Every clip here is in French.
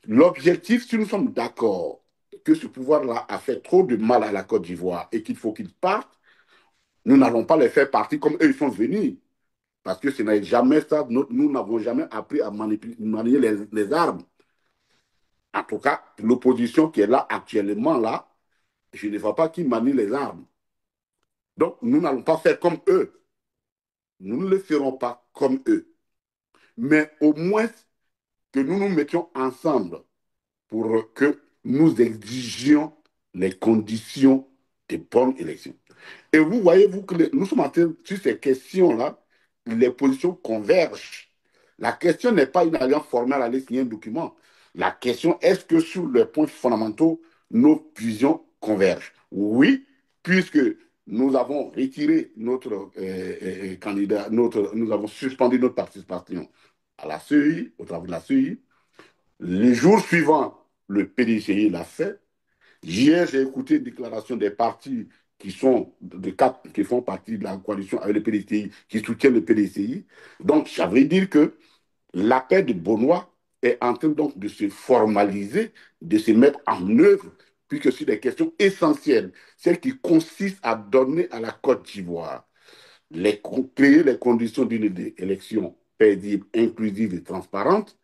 L'objectif, si nous sommes d'accord que ce pouvoir-là a fait trop de mal à la Côte d'Ivoire et qu'il faut qu'il parte, nous n'allons pas les faire partir comme eux, ils sont venus. Parce que ce n'est jamais ça. Nous n'avons jamais appris à manier les armes. En tout cas, l'opposition qui est là actuellement, là, je ne vois pas qui manie les armes. Donc, nous n'allons pas faire comme eux. Nous ne le ferons pas comme eux. Mais au moins que nous nous mettions ensemble pour que nous exigions les conditions de bonnes élections. Et vous voyez, vous, que nous sommes en train, sur ces questions-là, les positions convergent. La question n'est pas une alliance formelle à aller signer un document. La question, est-ce que sur les points fondamentaux, nos visions convergent? Oui, puisque nous avons retiré notre candidat, nous avons suspendu notre participation à la CEI, au travail de la CEI. Les jours suivants, le PDCI l'a fait. Hier, j'ai écouté une déclaration des partis qui sont des quatre qui font partie de la coalition avec le PDCI, qui soutiennent le PDCI. Donc, ça veut dire que l'appel de Benoît est en train donc de se formaliser, de se mettre en œuvre, puisque c'est des questions essentielles, celles qui consistent à donner à la Côte d'Ivoire, créer les conditions d'une élection paisible, inclusive et transparente,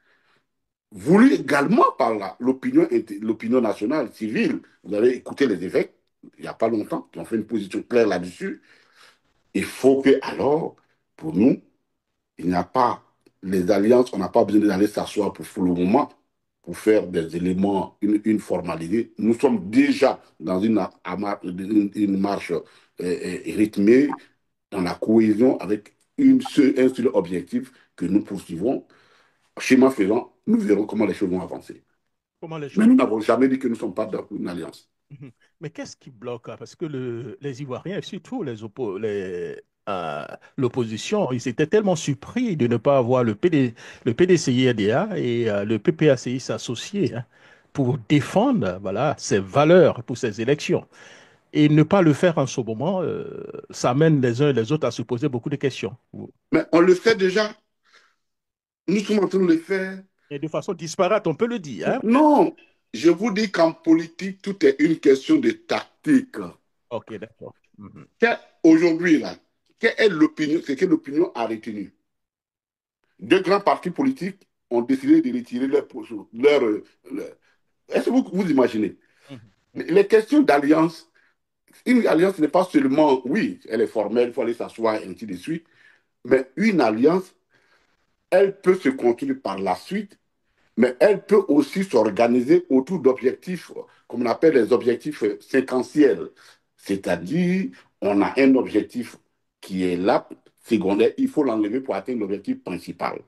voulu également par l'opinion nationale, civile. Vous avez écouté les évêques, il n'y a pas longtemps, qui ont fait une position claire là-dessus. Il faut que, alors, pour nous, il n'y a pas les alliances, on n'a pas besoin d'aller s'asseoir pour le moment, pour faire des éléments, une formalité. Nous sommes déjà dans une marche rythmée, dans la cohésion, avec un seul objectif que nous poursuivons. Schéma faisant, nous verrons comment les choses vont avancer. Comment les Mais choses. nous n'avons jamais dit que nous ne sommes pas dans une alliance. Mhm. Mais qu'est-ce qui bloque là? Parce que les Ivoiriens, et surtout l'opposition, ils étaient tellement surpris de ne pas avoir le PDCI-RDA et le PPACI s'associer hein, pour défendre voilà, ces valeurs pour ces élections. Et ne pas le faire en ce moment, ça amène les uns et les autres à se poser beaucoup de questions. Mais on le fait déjà. Nous sommes en train de le faire. Et de façon disparate, on peut le dire. Hein? Non, je vous dis qu'en politique, tout est une question de tactique. Ok, d'accord. Mhm. Aujourd'hui, là, quelle est l'opinion, c'est que l'opinion a retenu? Deux grands partis politiques ont décidé de retirer leur. Est-ce que vous imaginez? Mhm. Mhm. Les questions d'alliance, une alliance n'est pas seulement, oui, elle est formelle, il faut aller s'asseoir, et ainsi de suite, mais une alliance, elle peut se construire par la suite, mais elle peut aussi s'organiser autour d'objectifs, comme on appelle les objectifs séquentiels. C'est-à-dire, on a un objectif qui est là, secondaire, il faut l'enlever pour atteindre l'objectif principal.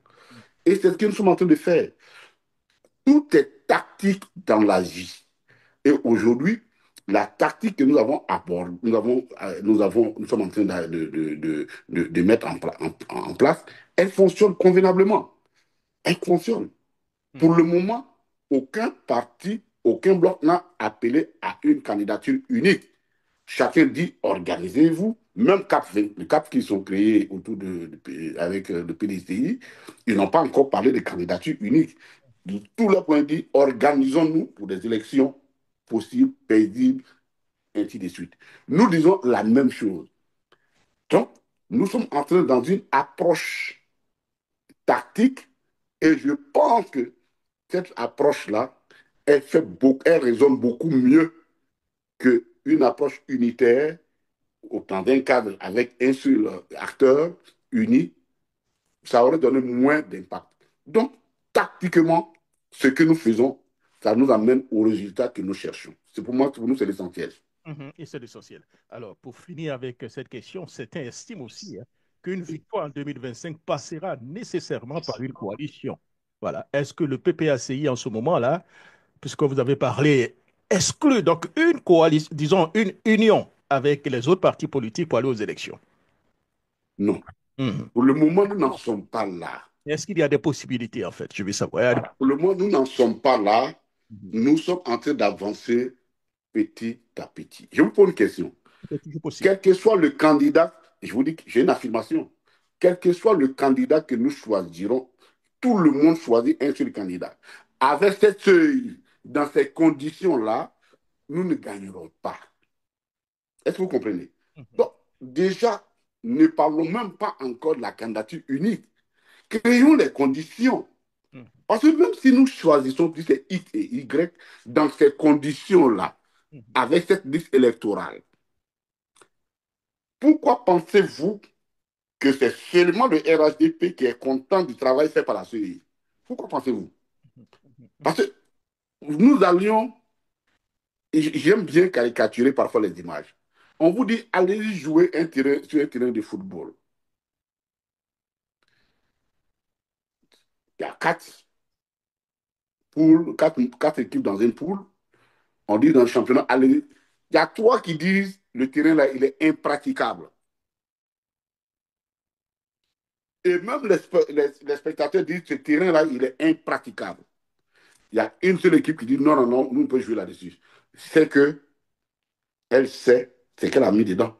Et c'est ce que nous sommes en train de faire. Tout est tactique dans la vie. Et aujourd'hui, la tactique que nous avons abordée, nous sommes en train de mettre en place, elle fonctionne convenablement. Elle fonctionne. Pour le moment, aucun parti, aucun bloc n'a appelé à une candidature unique. Chacun dit organisez-vous. Même les CAP qui sont créés avec le PDCI, ils n'ont pas encore parlé de candidature unique. Tout le point dit organisons-nous pour des élections possibles, paisibles, ainsi de suite. Nous disons la même chose. Donc, nous sommes entrés dans une approche tactique et je pense que cette approche-là, elle résonne beaucoup mieux qu'une approche unitaire dans un cadre avec un seul acteur uni. Ça aurait donné moins d'impact. Donc, tactiquement, ce que nous faisons, ça nous amène au résultat que nous cherchons. C'est pour nous, c'est l'essentiel. Mhm, et c'est l'essentiel. Alors, pour finir avec cette question, certains estiment aussi hein, qu'une victoire en 2025 passera nécessairement par une coalition. Voilà. Est-ce que le PPACI en ce moment-là, puisque vous avez parlé, exclut donc une coalition, disons une union avec les autres partis politiques pour aller aux élections? Non. Mhm. Pour le moment, nous n'en sommes pas là. Est-ce qu'il y a des possibilités en fait? Je veux savoir. Pour le moment, nous n'en sommes pas là. Mhm. Nous sommes en train d'avancer petit à petit. Je vous pose une question. C'est toujours possible. Quel que soit le candidat, je vous dis que j'ai une affirmation, quel que soit le candidat que nous choisirons, tout le monde choisit un seul candidat. Avec dans ces conditions-là, nous ne gagnerons pas. Est-ce que vous comprenez? Mhm. Donc, déjà, ne parlons même pas encore de la candidature unique. Créons les conditions. Mhm. Parce que même si nous choisissons plus c'est X et Y, dans ces conditions-là, Mhm. avec cette liste électorale, pourquoi pensez-vous que c'est seulement le RHDP qui est content du travail fait par la CEI? Pourquoi pensez-vous? Mhm. Mhm. Parce Mhm. que nous allions, j'aime bien caricaturer parfois les images. On vous dit, allez jouer sur un terrain de football. Il y a quatre équipes dans une poule. On dit dans le championnat, allez. Il y a trois qui disent, le terrain là, il est impraticable. Et même les spectateurs disent, ce terrain là, il est impraticable. Il y a une seule équipe qui dit, non, non, non, nous, on peut jouer là-dessus. C'est que elle sait ce qu'elle a mis dedans.